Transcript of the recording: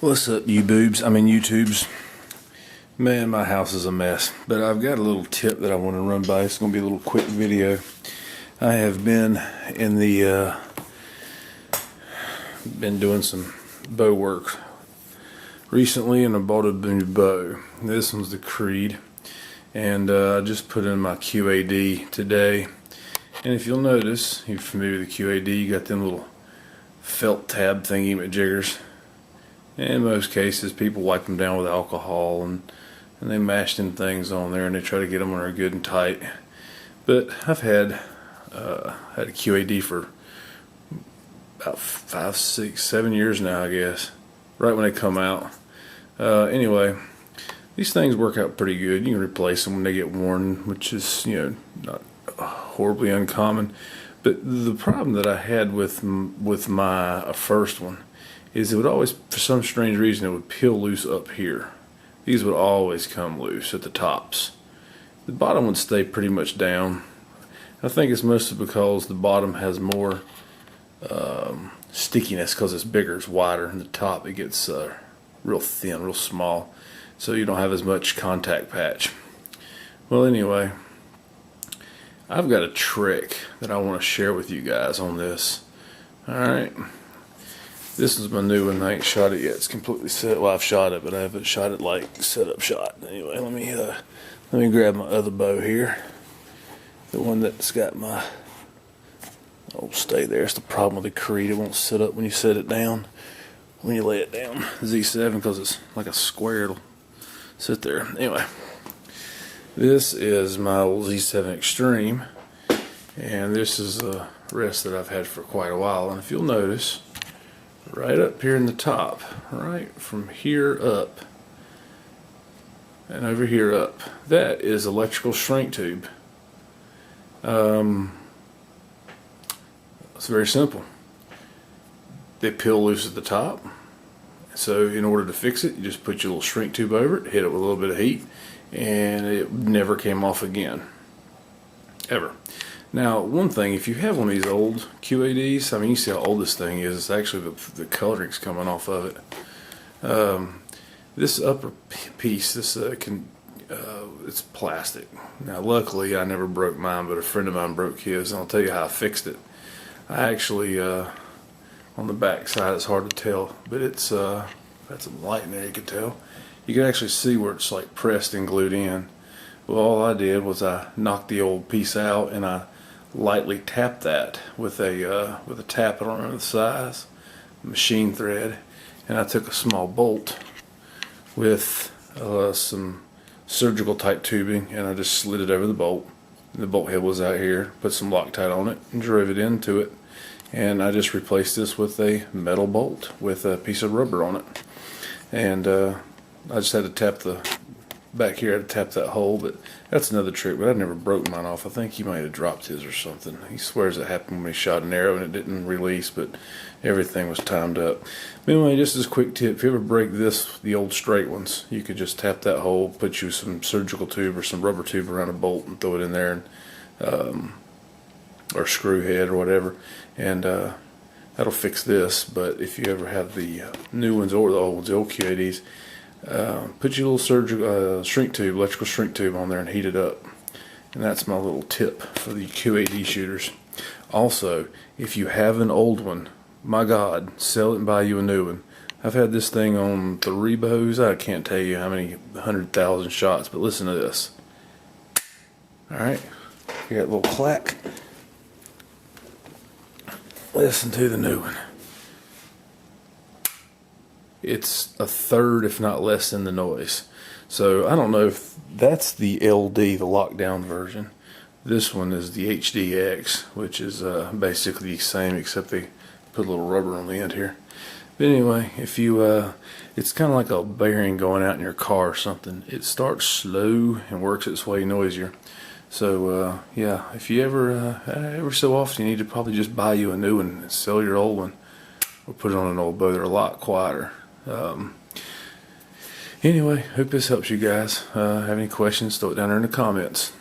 What's up, you boobs? I mean, YouTubes. Man, my house is a mess. But I've got a little tip that I want to run by. It's going to be a little quick video. I have been in the been doing some bow work recently, and I bought a new bow. This one's the Creed, and I just put in my QAD today. And if you'll notice, if you're familiar with the QAD, you got them little felt tab thingy majiggers. In most cases, people wipe them down with alcohol and they mash them things on there and they try to get them when they're good and tight. But I've had a QAD for about 5, 6, 7 years now, I guess. Right when they come out. Anyway, these things work out pretty good. You can replace them when they get worn, which is, not horribly uncommon. But the problem that I had with my first one is it would always, for some strange reason, it would peel loose up here. These would always come loose at the tops. The bottom would stay pretty much down. I think it's mostly because the bottom has more stickiness because it's bigger, it's wider, and the top it gets real thin, real small, so you don't have as much contact patch. Well, anyway, I've got a trick that I want to share with you guys on this. Alright. This is my new one. I ain't shot it yet. It's completely set. Well, I've shot it, but I haven't shot it like setup shot. Anyway, let me grab my other bow here. The one that's got my stay there. It's the problem with the Creed. It won't sit up when you set it down. When you lay it down, Z7, because it's like a square. It'll sit there. Anyway, this is my old Z7 Extreme, and this is a rest that I've had for quite a while. And if you'll notice, right up here in the top, right from here up and over here up, that is electrical shrink tube. It's very simple. They peel loose at the top, so in order to fix it, you just put your little shrink tube over it, hit it with a little bit of heat, and it never came off again, ever. Now, one thing, if you have one of these old QADs, I mean, you see how old this thing is. It's actually the coloring's coming off of it. This upper piece, it's plastic. Now, luckily, I never broke mine, but a friend of mine broke his, and I'll tell you how I fixed it. I actually, on the back side, it's hard to tell, but it's got some light in there, you can tell. You can actually see where it's like pressed and glued in. Well, all I did was I knocked the old piece out, and I lightly tapped that with a tap, I don't remember the size, machine thread, and I took a small bolt with some surgical type tubing, and I just slid it over the bolt. The bolt head was out here, put some Loctite on it and drove it into it, and I just replaced this with a metal bolt with a piece of rubber on it. And I just had to tap the back here, I had to tap that hole. But that's another trick, but I never broke mine off. I think he might have dropped his or something. He swears it happened when he shot an arrow and it didn't release, but everything was timed up. But anyway, just as a quick tip, if you ever break the old straight ones, you could just tap that hole, put you some surgical tube or some rubber tube around a bolt and throw it in there, and or screw head or whatever, and that'll fix this. But if you ever have the new ones or the old ones, the old QADs, put your little surgical shrink tube, electrical shrink tube on there and heat it up. And that's my little tip for the QAD shooters. Also, if you have an old one, my God, sell it and buy you a new one. I've had this thing on 3 bows. I can't tell you how many 100,000 shots, but listen to this. Alright, you got a little clack. Listen to the new one. It's a third, if not less, than the noise. So I don't know if that's the LD, the lockdown version. This one is the HDX, which is basically the same, except they put a little rubber on the end here. But anyway, if you, it's kind of like a bearing going out in your car or something. It starts slow and works its way noisier. So yeah, if you ever so often, you need to probably just buy you a new one and sell your old one, or put it on an old bow. They're a lot quieter. Anyway, hope this helps you guys. Have any questions, throw it down there in the comments.